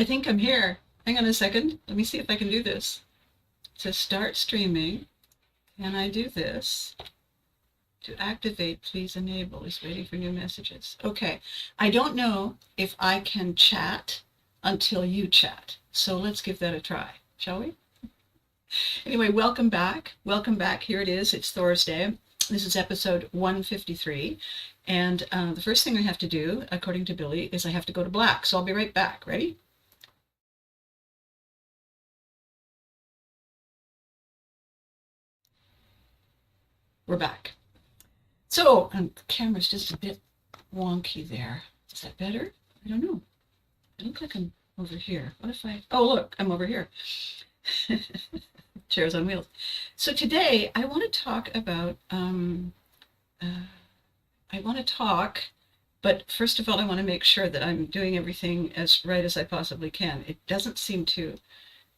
I think I'm here. Hang on a second. Let me see if I can do this. It says start streaming. Can I do this? To activate, please enable. He's waiting for new messages. Okay. I don't know if I can chat until you chat. So let's give that a try, shall we? Anyway, welcome back. Welcome back. Here it is. It's Thursday. This is episode 153. And the first thing I have to do, according to Billy, is I have to go to black. So I'll be right back. Ready? We're back. So, the camera's just a bit wonky there. Is that better? I don't know. I look like I'm over here. What if I... Oh, look, I'm over here. Chairs on wheels. So today, I want to talk about... but first of all, I want to make sure that I'm doing everything as right as I possibly can. It doesn't seem to...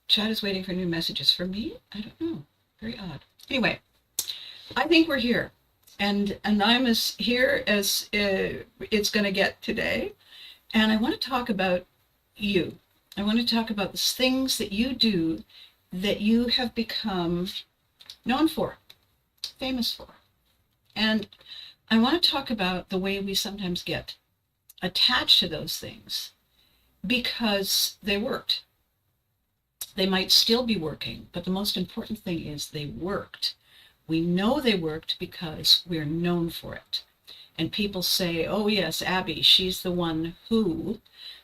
Chat is waiting for new messages. For me? I don't know. Very odd. Anyway, I think we're here. And I'm as here as it's going to get today. And I want to talk about you. I want to talk about the things that you do that you have become known for, famous for. And I want to talk about the way we sometimes get attached to those things because they worked. They might still be working, but the most important thing is they worked. We know they worked because we're known for it. And people say, oh yes, Abby, she's the one who.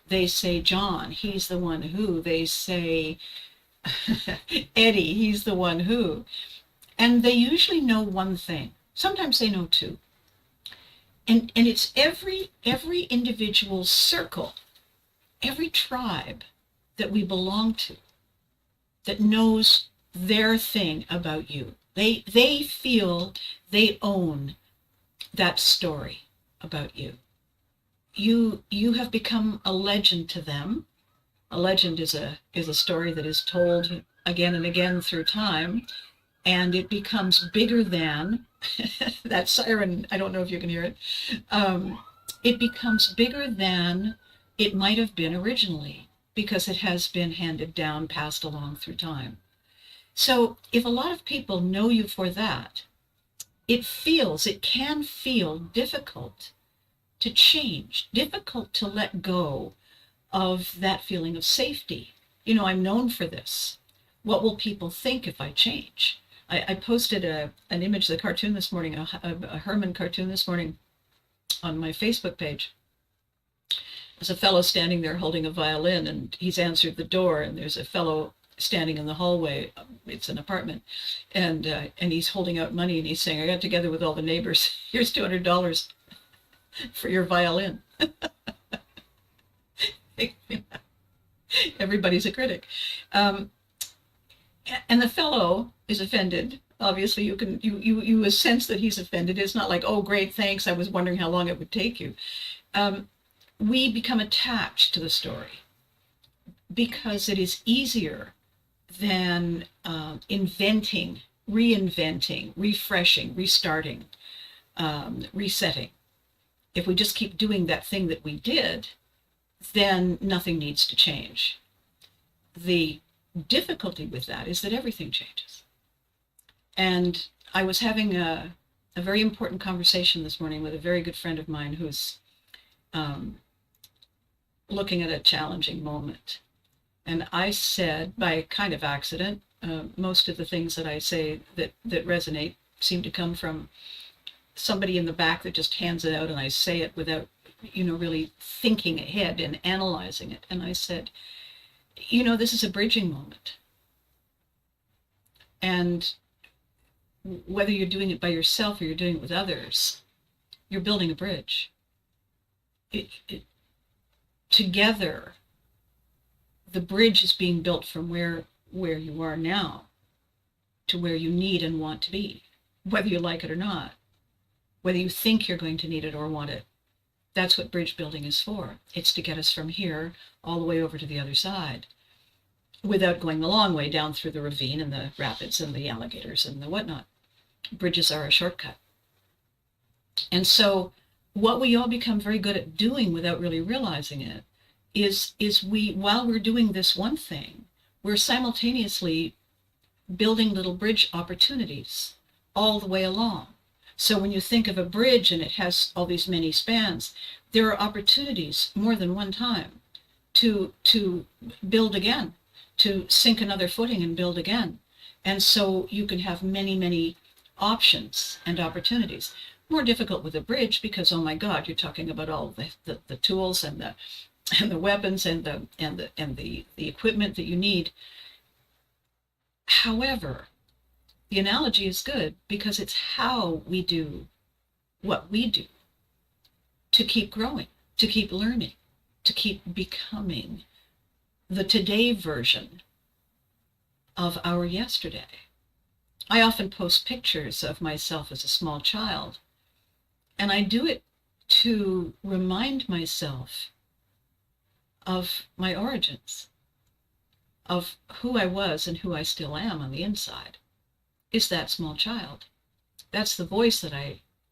They say, John, he's the one who. They say, Eddie, he's the one who. And they usually know one thing. Sometimes they know two. And it's every individual circle, every tribe that we belong to that knows their thing about you. They feel they own that story about you. You have become a legend to them. A legend is a story that is told again and again through time, and it becomes bigger than that siren. I don't know if you can hear it. It becomes bigger than it might have been originally because it has been handed down, passed along through time. So if a lot of people know you for that, it can feel difficult to change, difficult to let go of that feeling of safety. You know, I'm known for this. What will people think if I change? I posted an image of the cartoon this morning, a Herman cartoon this morning on my Facebook page. There's a fellow standing there holding a violin, and he's answered the door, and there's a fellow standing in the hallway. It's an apartment, and he's holding out money, and he's saying, I got together with all the neighbors. Here's $200 for your violin. Everybody's a critic. And the fellow is offended. Obviously, you sense that he's offended. It's not like, oh, great, thanks. I was wondering how long it would take you. We become attached to the story because it is easier than inventing, reinventing, refreshing, restarting, resetting. If we just keep doing that thing that we did, then nothing needs to change. The difficulty with that is that everything changes. And I was having a very important conversation this morning with a very good friend of mine who's looking at a challenging moment. And I said, by kind of accident, most of the things that I say that resonate seem to come from somebody in the back that just hands it out, and I say it without, really thinking ahead and analyzing it. And I said, this is a bridging moment. And whether you're doing it by yourself or you're doing it with others, you're building a bridge. Together, the bridge is being built from where you are now to where you need and want to be, whether you like it or not, whether you think you're going to need it or want it. That's what bridge building is for. It's to get us from here all the way over to the other side without going the long way down through the ravine and the rapids and the alligators and the whatnot. Bridges are a shortcut. And so what we all become very good at doing without really realizing it is we, while we're doing this one thing, we're simultaneously building little bridge opportunities all the way along. So when you think of a bridge and it has all these many spans, there are opportunities more than one time to build again, to sink another footing and build again. And so you can have many, many options and opportunities. More difficult with a bridge because, oh my God, you're talking about all the tools and the weapons and the equipment that you need. However, the analogy is good because it's how we do what we do to keep growing, to keep learning, to keep becoming the today version of our yesterday. I often post pictures of myself as a small child, and I do it to remind myself of my origins, of who I was and who I still am on the inside, is that small child. That's the voice that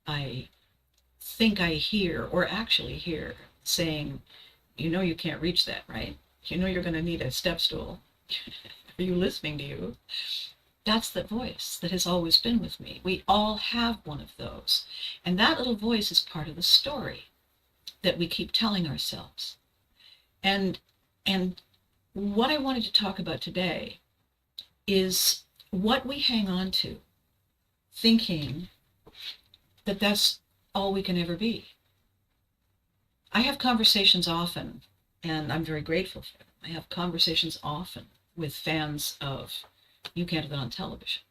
I think I hear, or actually hear, saying, you know you can't reach that, right? You know you're going to need a step stool. Are you listening to you? That's the voice that has always been with me. We all have one of those. And that little voice is part of the story that we keep telling ourselves. And what I wanted to talk about today is what we hang on to, thinking that that's all we can ever be. I have conversations often, and I'm very grateful for them. I have conversations often with fans of You Can't Have It on Television.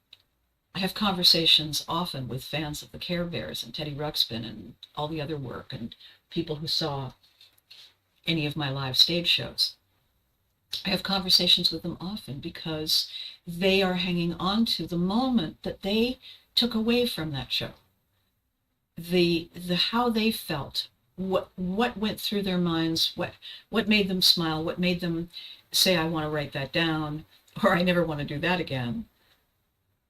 I have conversations often with fans of the Care Bears and Teddy Ruxpin and all the other work, and people who saw any of my live stage shows. I have conversations with them often because they are hanging on to the moment that they took away from that show. The how they felt, what went through their minds, what made them smile, what made them say, I want to write that down, or I never want to do that again,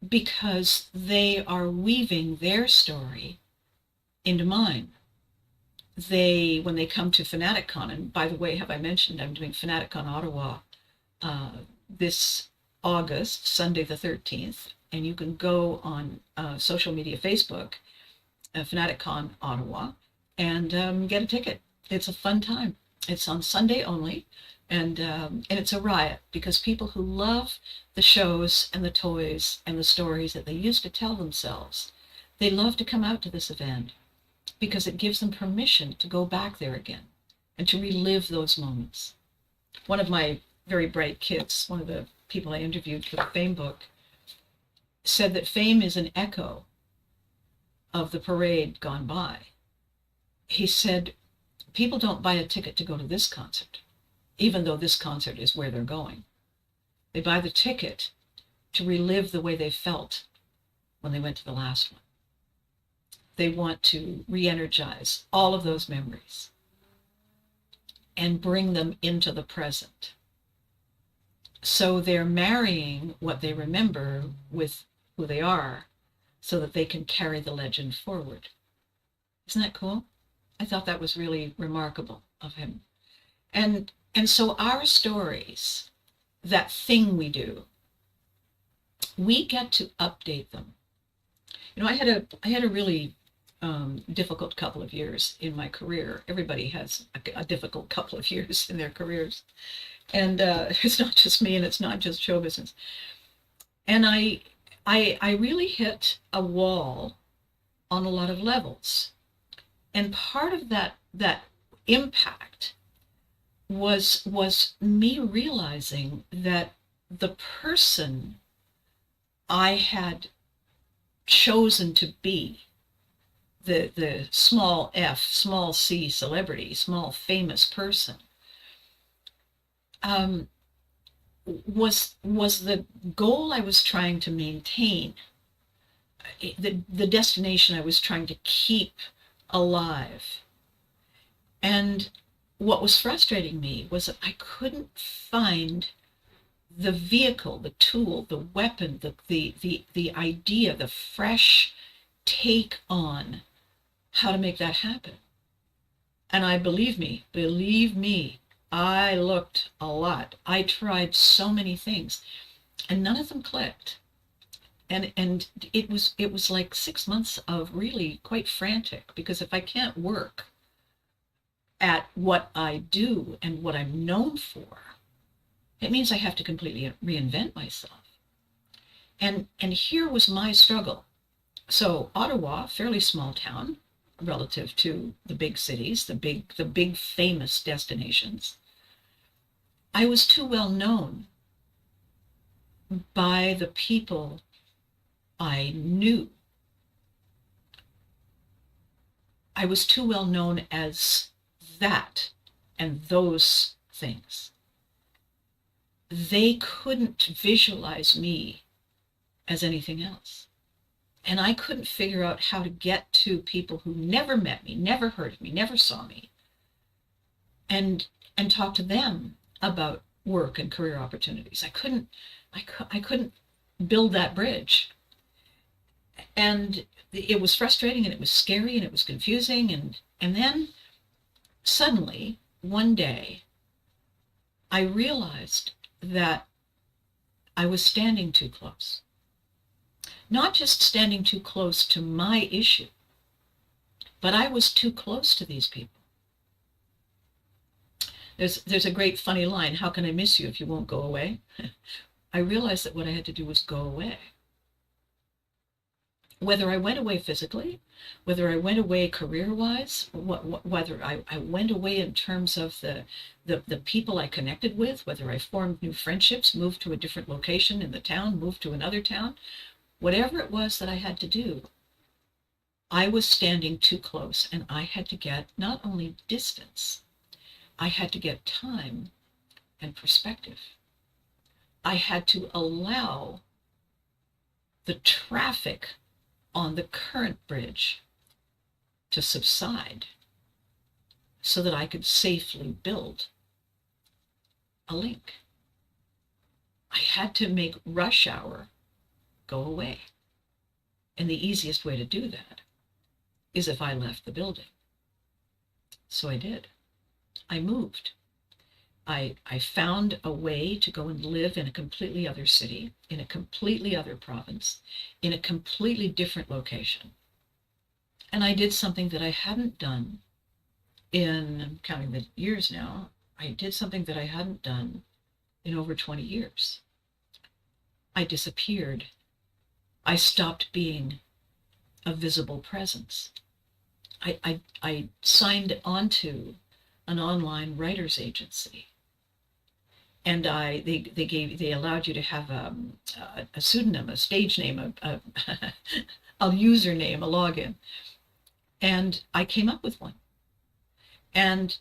because they are weaving their story into mine. When they come to FanaticCon, and by the way, have I mentioned I'm doing FanaticCon Ottawa this August, Sunday the 13th, and you can go on social media, Facebook, FanaticCon Ottawa, and get a ticket. It's a fun time. It's on Sunday only, and it's a riot because people who love the shows and the toys and the stories that they used to tell themselves, they love to come out to this event because it gives them permission to go back there again and to relive those moments. One of my very bright kids, one of the people I interviewed for the Fame book, said that Fame is an echo of the parade gone by. He said, people don't buy a ticket to go to this concert, even though this concert is where they're going. They buy the ticket to relive the way they felt when they went to the last one. They want to re-energize all of those memories and bring them into the present. So they're marrying what they remember with who they are so that they can carry the legend forward. Isn't that cool? I thought that was really remarkable of him. And so our stories, that thing we do, we get to update them. You know, I had a really difficult couple of years in my career. Everybody has a difficult couple of years in their careers. And it's not just me, and it's not just show business. And I really hit a wall on a lot of levels. And part of that impact was me realizing that the person I had chosen to be, the small f, small c celebrity, small famous person, was the goal I was trying to maintain, the destination I was trying to keep alive. And what was frustrating me was that I couldn't find the vehicle, the tool, the weapon, the idea, the fresh take on how to make that happen. And believe me, I looked a lot. I tried so many things, and none of them clicked. And it was like 6 months of really quite frantic, because if I can't work at what I do and what I'm known for, it means I have to completely reinvent myself. And here was my struggle. So Ottawa, fairly small town relative to the big cities, the big famous destinations. I was too well known by the people I knew. I was too well known as that and those things. They couldn't visualize me as anything else. And I couldn't figure out how to get to people who never met me, never heard of me, never saw me, and talk to them about work and career opportunities. I couldn't build that bridge. And it was frustrating, and it was scary, and it was confusing, and then suddenly one day I realized that I was standing too close. Not just standing too close to my issue, but I was too close to these people. There's a great funny line, how can I miss you if you won't go away? I realized that what I had to do was go away. Whether I went away physically, whether I went away career-wise, whether I went away in terms of the people I connected with, whether I formed new friendships, moved to a different location in the town, moved to another town, whatever it was that I had to do, I was standing too close, and I had to get not only distance, I had to get time and perspective. I had to allow the traffic on the current bridge to subside so that I could safely build a link. I had to make rush hour go away. And the easiest way to do that is if I left the building. So I did. I moved. I found a way to go and live in a completely other city, in a completely other province, in a completely different location. And I did something that I hadn't done I'm counting the years now, I did something that I hadn't done in over 20 years. I disappeared. I stopped being a visible presence. I signed onto an online writers agency, and they allowed you to have a pseudonym, a stage name, a username, a login, and I came up with one. And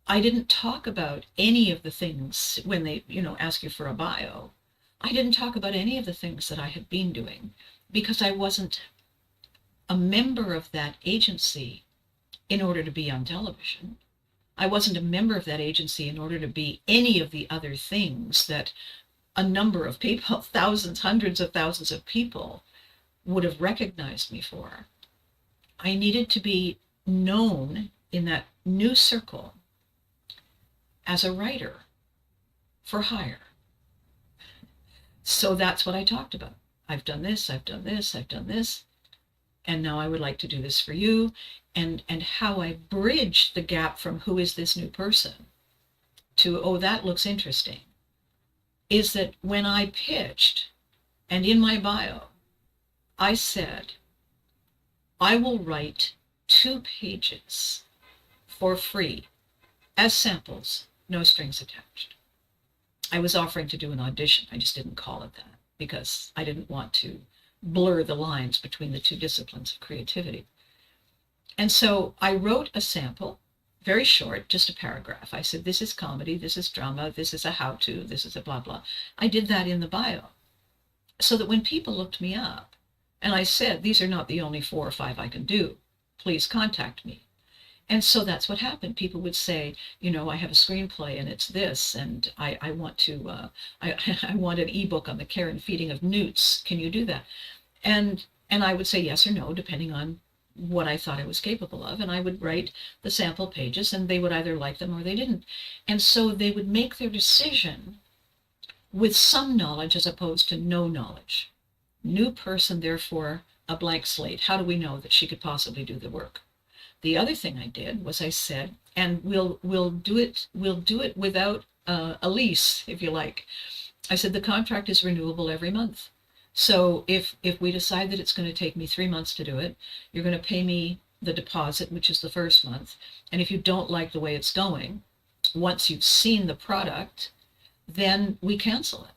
I didn't talk about any of the things when they ask you for a bio. I didn't talk about any of the things that I had been doing, because I wasn't a member of that agency in order to be on television. I wasn't a member of that agency in order to be any of the other things that a number of people, thousands, hundreds of thousands of people, would have recognized me for. I needed to be known in that new circle as a writer for hire. So that's what I talked about. I've done this, I've done this, I've done this, and now I would like to do this for you. And how I bridge the gap from who is this new person to, oh, that looks interesting, is that when I pitched, and in my bio, I said, I will write 2 pages for free as samples, no strings attached. I was offering to do an audition. I just didn't call it that because I didn't want to blur the lines between the 2 disciplines of creativity. And so I wrote a sample, very short, just a paragraph. I said, this is comedy, this is drama, this is a how-to, this is a blah, blah. I did that in the bio so that when people looked me up and I said, these are not the only 4 or 5 I can do, please contact me. And so that's what happened. People would say, I have a screenplay and it's this, and I want to, I want an ebook on the care and feeding of newts. Can you do that? And I would say yes or no, depending on what I thought I was capable of, and I would write the sample pages, and they would either like them or they didn't. And so they would make their decision with some knowledge as opposed to no knowledge. New person, therefore a blank slate. How do we know that she could possibly do the work? The other thing I did was I said, and we'll do it without a lease, if you like. I said the contract is renewable every month. So if we decide that it's going to take me 3 months to do it, you're going to pay me the deposit, which is the first month. And if you don't like the way it's going, once you've seen the product, then we cancel it.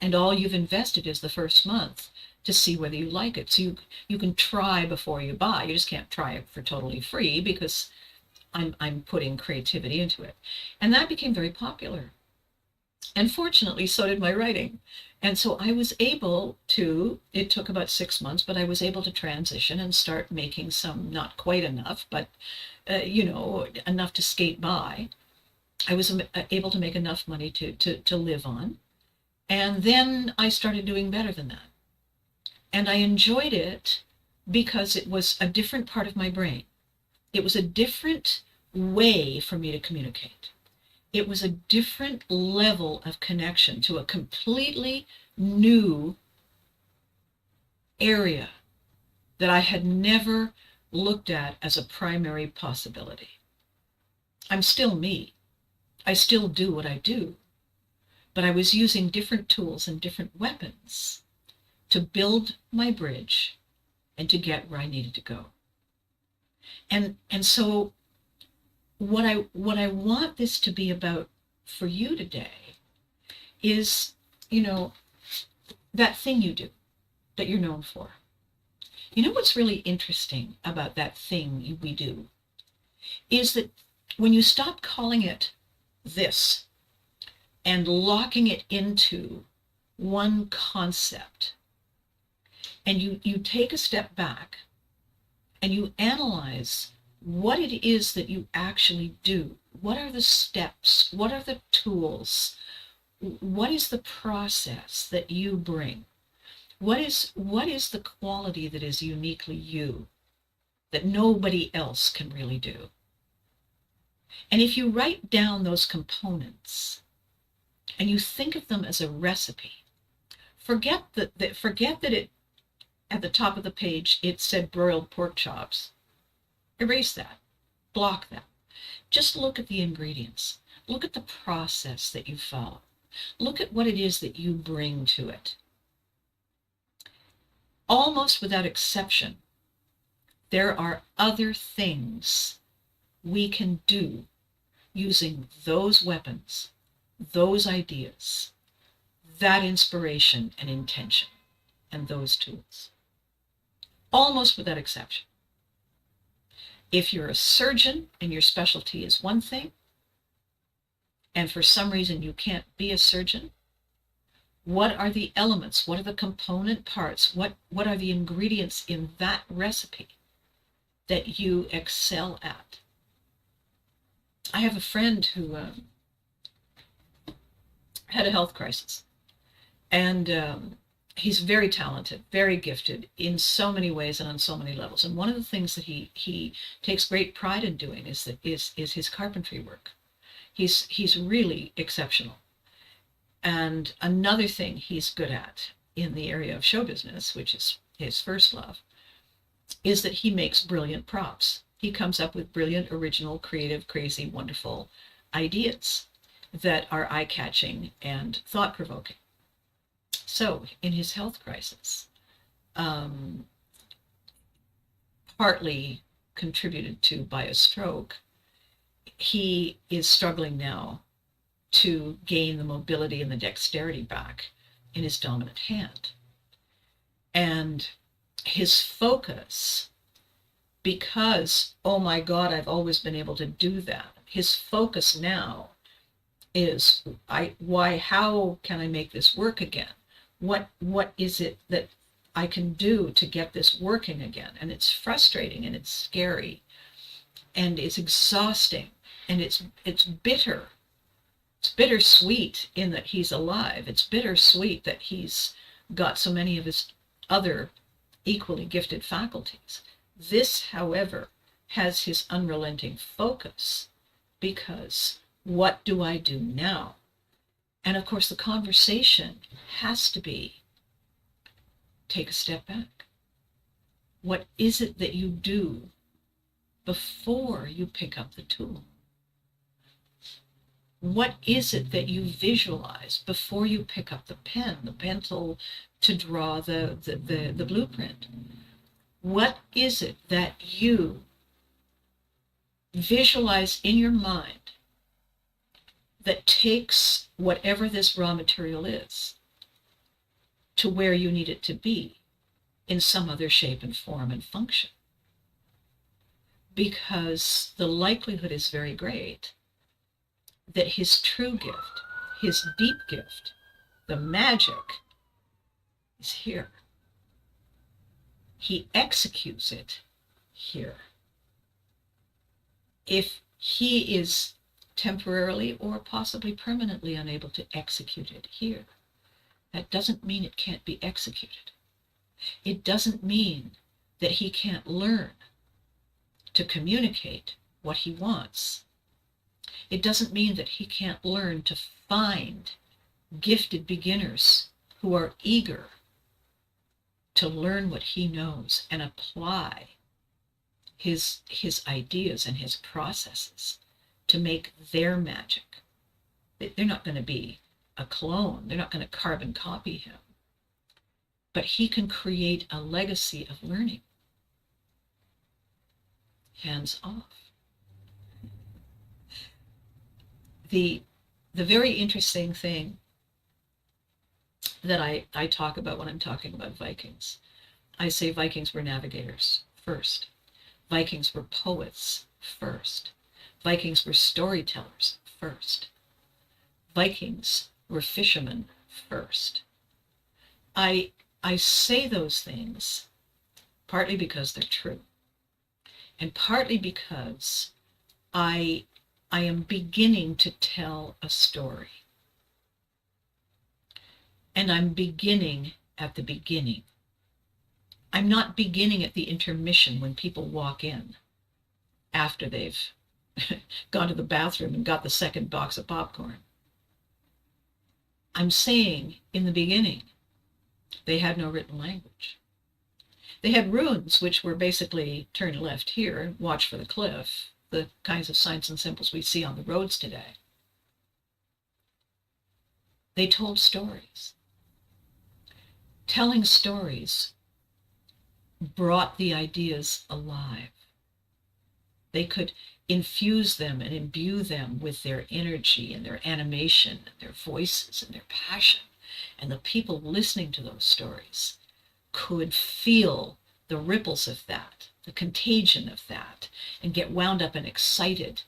And all you've invested is the first month to see whether you like it. So you can try before you buy. You just can't try it for totally free because I'm putting creativity into it. And that became very popular. And fortunately, so did my writing. And so I was able to, it took about 6 months, but I was able to transition and start making some, not quite enough, but, enough to skate by. I was able to make enough money to live on. And then I started doing better than that. And I enjoyed it because it was a different part of my brain. It was a different way for me to communicate. It was a different level of connection to a completely new area that I had never looked at as a primary possibility. I'm still me. I still do what I do, but I was using different tools and different weapons to build my bridge and to get where I needed to go. And so what I want this to be about for you today is, that thing you do that you're known for. You know what's really interesting about that thing we do is that when you stop calling it this and locking it into one concept, and you take a step back and you analyze what it is that you actually do. What are the steps? What are the tools? What is the process that you bring? What is the quality that is uniquely you, that nobody else can really do? And if you write down those components and you think of them as a recipe, forget that it at the top of the page it said broiled pork chops. Erase that. Block that. Just look at the ingredients. Look at the process that you follow. Look at what it is that you bring to it. Almost without exception, there are other things we can do using those weapons, those ideas, that inspiration and intention, and those tools. Almost without exception. If you're a surgeon and your specialty is one thing, and for some reason you can't be a surgeon, what are the elements? What are the component parts? What are the ingredients in that recipe that you excel at? I have a friend who had a health crisis, and he's very talented, very gifted in so many ways and on so many levels. And one of the things that he takes great pride in doing is his carpentry work. He's really exceptional. And another thing he's good at in the area of show business, which is his first love, is that he makes brilliant props. He comes up with brilliant, original, creative, crazy, wonderful ideas that are eye-catching and thought-provoking. So in his health crisis, partly contributed to by a stroke, he is struggling now to gain the mobility and the dexterity back in his dominant hand. And his focus, because, oh my God, I've always been able to do that, his focus now is, how can I make this work again? What is it that I can do to get this working again? And it's frustrating and it's scary and it's exhausting and it's bitter. It's bittersweet in that he's alive. It's bittersweet that he's got so many of his other equally gifted faculties. This, however, has his unrelenting focus, because what do I do now? And of course, the conversation has to be, take a step back. What is it that you do before you pick up the tool? What is it that you visualize before you pick up the pen, the pencil to draw the blueprint? What is it that you visualize in your mind that takes whatever this raw material is to where you need it to be in some other shape and form and function? Because the likelihood is very great that his true gift, his deep gift, the magic, is here. He executes it here. If he is temporarily or possibly permanently unable to execute it here, that doesn't mean it can't be executed. It doesn't mean that he can't learn to communicate what he wants. It doesn't mean that he can't learn to find gifted beginners who are eager to learn what he knows and apply his ideas and his processes to make their magic. They're not going to be a clone. They're not going to carbon copy him. But he can create a legacy of learning. Hands off. The very interesting thing that I talk about when I'm talking about Vikings, I say Vikings were navigators first. Vikings were poets first. Vikings were storytellers first. Vikings were fishermen first. I say those things partly because they're true, and partly because I am beginning to tell a story. And I'm beginning at the beginning. I'm not beginning at the intermission when people walk in after they've gone to the bathroom and got the second box of popcorn. I'm saying in the beginning, they had no written language. They had runes, which were basically turn left here, watch for the cliff, the kinds of signs and symbols we see on the roads today. They told stories. Telling stories brought the ideas alive. They could infuse them and imbue them with their energy and their animation and their voices and their passion. And the people listening to those stories could feel the ripples of that, the contagion of that, and get wound up and excited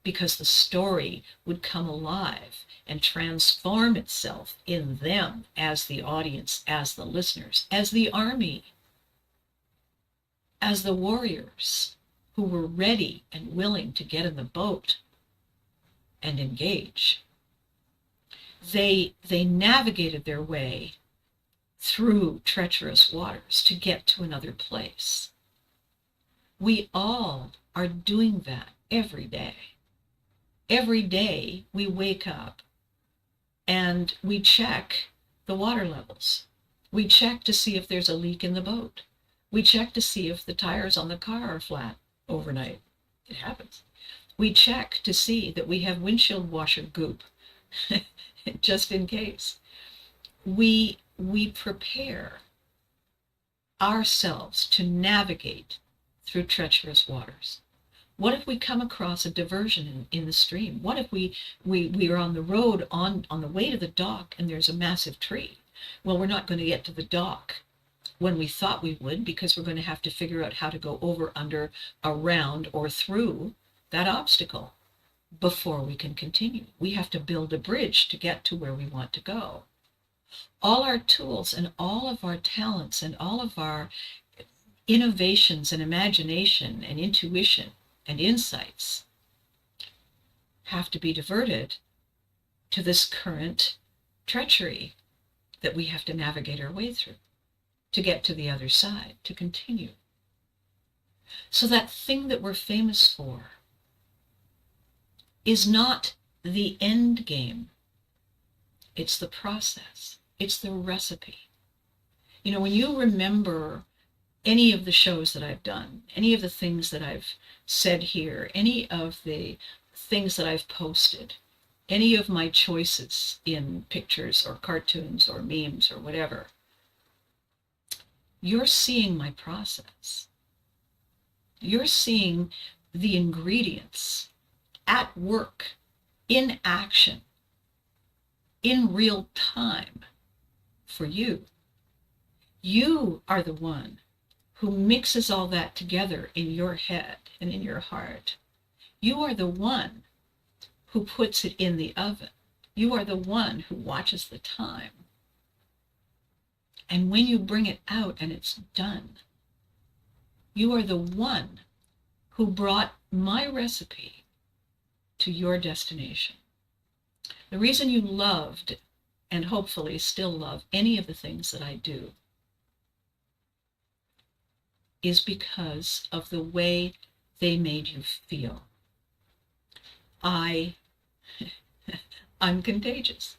because the story would come alive and transform itself in them as the audience, as the listeners, as the army, as the warriors who were ready and willing to get in the boat and engage. They navigated their way through treacherous waters to get to another place. We all are doing that every day. Every day we wake up and we check the water levels. We check to see if there's a leak in the boat. We check to see if the tires on the car are flat overnight. It happens. We check to see that we have windshield washer goop just in case. We prepare ourselves to navigate through treacherous waters. What if we come across a diversion in the stream? What if we are on the road on the way to the dock and there's a massive tree? Well, we're not going to get to the dock when we thought we would, because we're going to have to figure out how to go over, under, around, or through that obstacle before we can continue. We have to build a bridge to get to where we want to go. All our tools and all of our talents and all of our innovations and imagination and intuition and insights have to be diverted to this current treachery that we have to navigate our way through to get to the other side, to continue. So that thing that we're famous for is not the end game. It's the process. It's the recipe. You know, when you remember any of the shows that I've done, any of the things that I've said here, any of the things that I've posted, any of my choices in pictures or cartoons or memes or whatever, you're seeing my process. You're seeing the ingredients at work, in action, in real time for you. You are the one who mixes all that together in your head and in your heart. You are the one who puts it in the oven. You are the one who watches the time. And when you bring it out and it's done, you are the one who brought my recipe to your destination. The reason you loved, and hopefully still love, any of the things that I do is because of the way they made you feel. I'm contagious.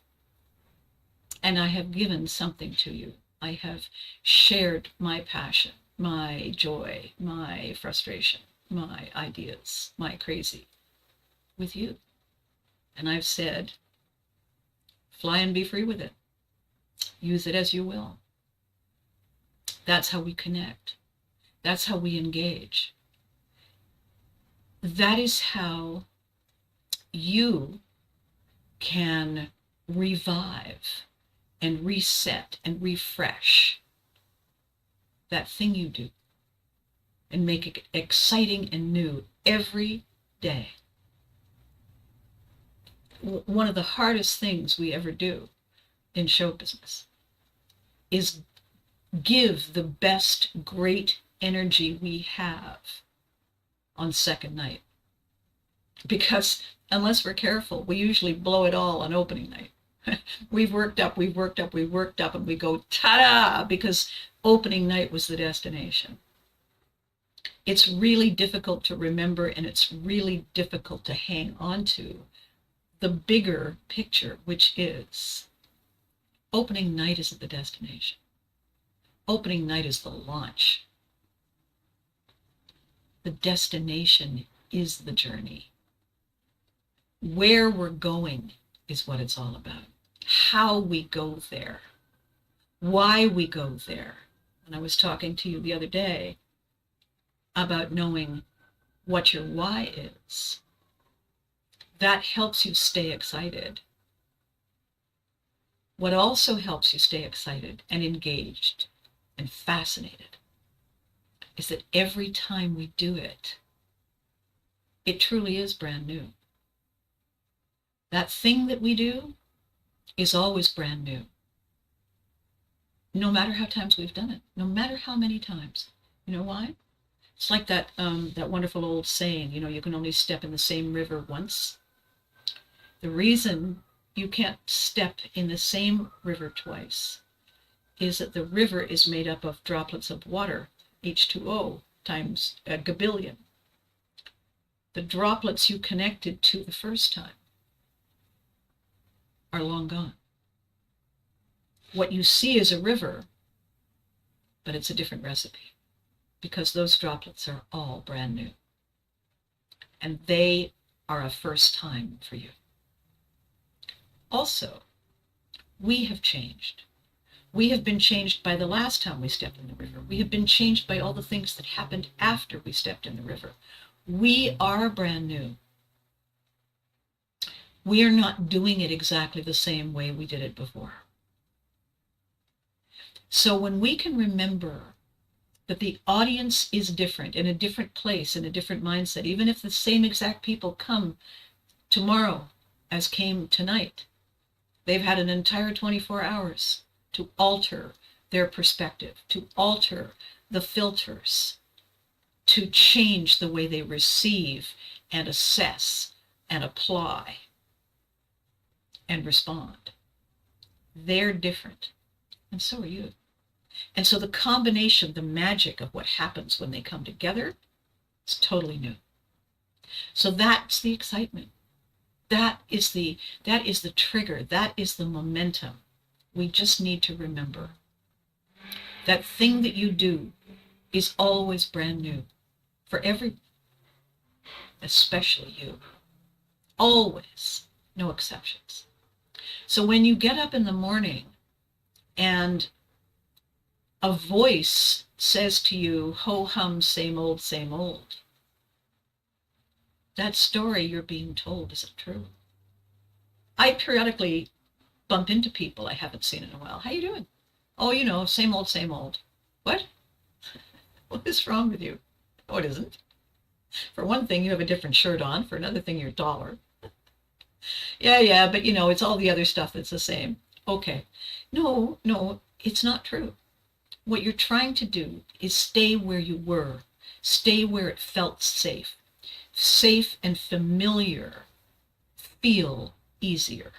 And I have given something to you. I have shared my passion, my joy, my frustration, my ideas, my crazy with you. And I've said, fly and be free with it. Use it as you will. That's how we connect. That's how we engage. That is how you can revive and reset and refresh that thing you do and make it exciting and new every day. One of the hardest things we ever do in show business is give the best great energy we have on second night. Because unless we're careful, we usually blow it all on opening night. We've worked up, and we go ta-da, because opening night was the destination. It's really difficult to remember, and it's really difficult to hang on to the bigger picture, which is opening night isn't the destination. Opening night is the launch. The destination is the journey. Where we're going is what it's all about. How we go there. Why we go there. And I was talking to you the other day about knowing what your why is. That helps you stay excited. What also helps you stay excited and engaged and fascinated is that every time we do it, it truly is brand new. That thing that we do is always brand new. No matter how times we've done it, no matter how many times. You know why? It's like that wonderful old saying, you can only step in the same river once. The reason you can't step in the same river twice is that the river is made up of droplets of water, H2O, times a gabillion. The droplets you connected to the first time are long gone. What you see is a river, but it's a different recipe because those droplets are all brand new. And they are a first time for you. Also, we have changed. We have been changed by the last time we stepped in the river. We have been changed by all the things that happened after we stepped in the river. We are brand new. We are not doing it exactly the same way we did it before. So when we can remember that the audience is different, in a different place, in a different mindset, even if the same exact people come tomorrow as came tonight, they've had an entire 24 hours to alter their perspective, to alter the filters, to change the way they receive and assess and apply and respond. They're different, and so are you. And so the combination, the magic of what happens when they come together It's totally new. So that's the excitement. That is the trigger. That is the momentum. We just need to remember that thing that you do is always brand new for everyone, especially you. Always, no exceptions. So when you get up in the morning and a voice says to you, ho hum, same old, that story you're being told isn't true. I periodically bump into people I haven't seen in a while. How you doing? Oh, you know, same old, same old. What? What is wrong with you? Oh, it isn't. For one thing, you have a different shirt on. For another thing, you're taller. Yeah, but you know, it's all the other stuff that's the same. Okay. No, it's not true. What you're trying to do is stay where you were. Stay where it felt safe. Safe and familiar feel easier,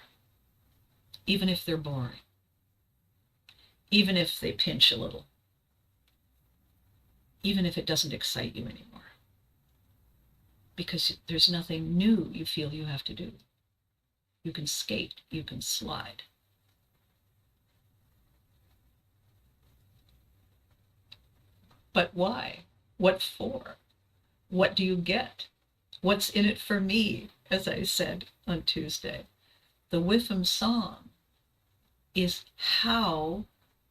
even if they're boring, even if they pinch a little, even if it doesn't excite you anymore, because there's nothing new you feel you have to do. You can skate, you can slide. But why? What for? What do you get? What's in it for me, as I said on Tuesday? The WIFM song is how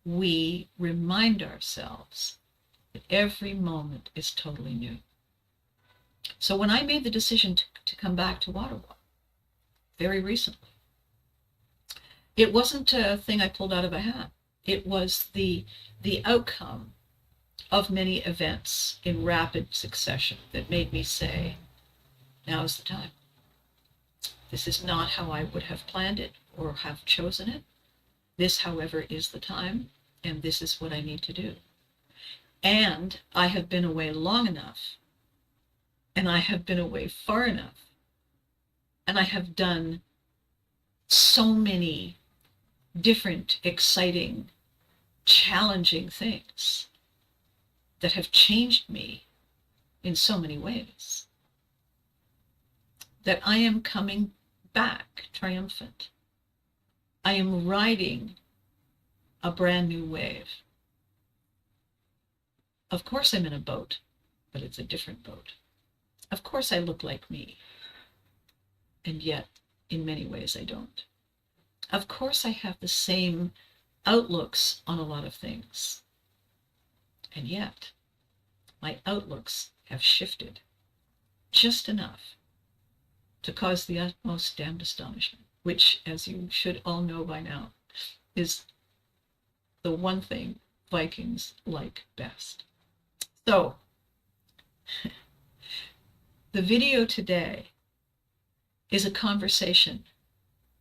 we remind ourselves that every moment is totally new. So when I made the decision to come back to Waterwalk very recently, it wasn't a thing I pulled out of a hat. It was the outcome of many events in rapid succession that made me say, now is the time. This is not how I would have planned it or have chosen it. This, however, is the time, and this is what I need to do. And I have been away long enough, and I have been away far enough, and I have done so many different, exciting, challenging things that have changed me in so many ways, that I am coming back triumphant. I am riding a brand new wave. Of course I'm in a boat, but it's a different boat. Of course I look like me, and yet in many ways I don't. Of course I have the same outlooks on a lot of things, and yet my outlooks have shifted just enough to cause the utmost damned astonishment, which, as you should all know by now, is the one thing Vikings like best. So, the video today is a conversation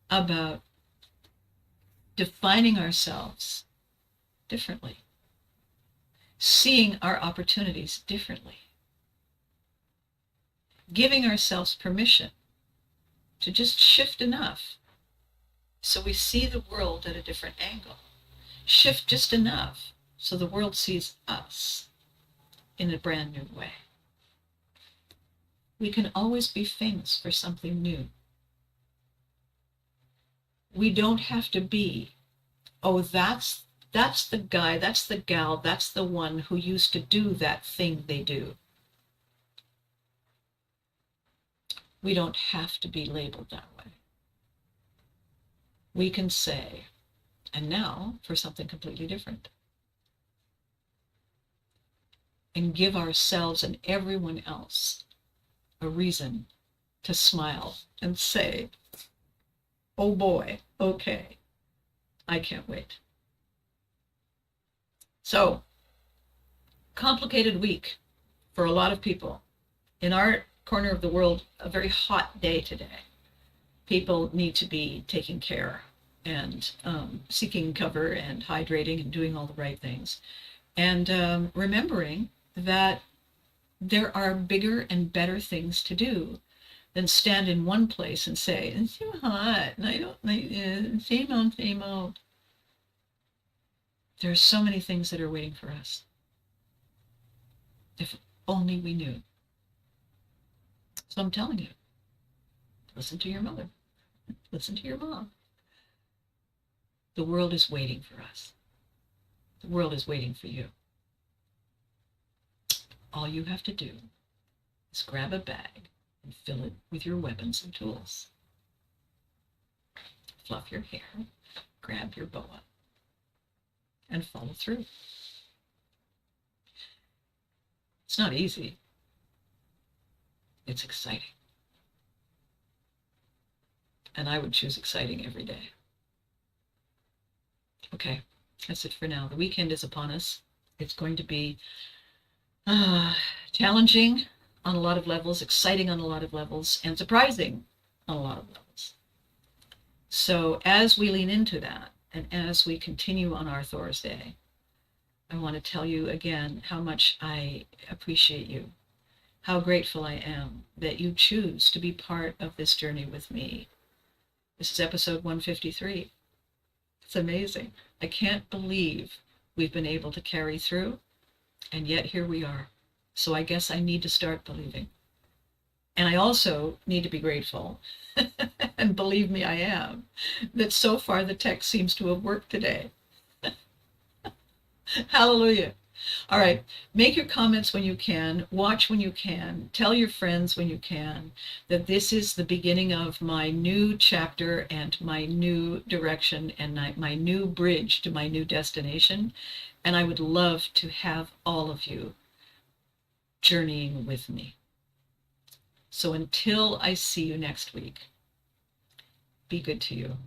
about defining ourselves differently, seeing our opportunities differently, giving ourselves permission to just shift enough so we see the world at a different angle. Shift just enough so the world sees us in a brand new way. We can always be famous for something new. We don't have to be, oh, that's the guy, that's the gal, that's the one who used to do that thing they do. We don't have to be labeled that way. We can say, and now for something completely different. And give ourselves and everyone else a reason to smile and say, oh boy, okay, I can't wait. So, complicated week for a lot of people. In our corner of the world, a very hot day today. People need to be taking care and seeking cover and hydrating and doing all the right things. And remembering that there are bigger and better things to do than stand in one place and say, it's too hot, and I don't like it, same old. There are so many things that are waiting for us. If only we knew. So I'm telling you, listen to your mother. Listen to your mom. The world is waiting for us. The world is waiting for you. All you have to do is grab a bag and fill it with your weapons and tools. Fluff your hair, grab your boa, and follow through. It's not easy. It's exciting. And I would choose exciting every day. Okay, that's it for now. The weekend is upon us. It's going to be challenging on a lot of levels, exciting on a lot of levels, and surprising on a lot of levels. So as we lean into that, and as we continue on our Thursday, I want to tell you again how much I appreciate you, how grateful I am that you choose to be part of this journey with me. This is episode 153. It's amazing. I can't believe we've been able to carry through, and yet here we are. So I guess I need to start believing. And I also need to be grateful, and believe me, I am, that so far the text seems to have worked today. Hallelujah. All right, make your comments when you can, watch when you can, tell your friends when you can that this is the beginning of my new chapter and my new direction and my new bridge to my new destination. And I would love to have all of you journeying with me. So until I see you next week, be good to you.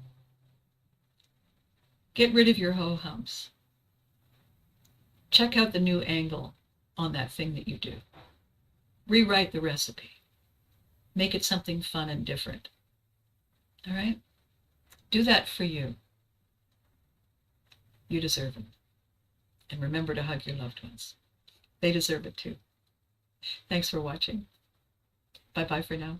Get rid of your ho-hums. Check out the new angle on that thing that you do. Rewrite the recipe. Make it something fun and different. All right? Do that for you. You deserve it. And remember to hug your loved ones. They deserve it too. Thanks for watching. Bye-bye for now.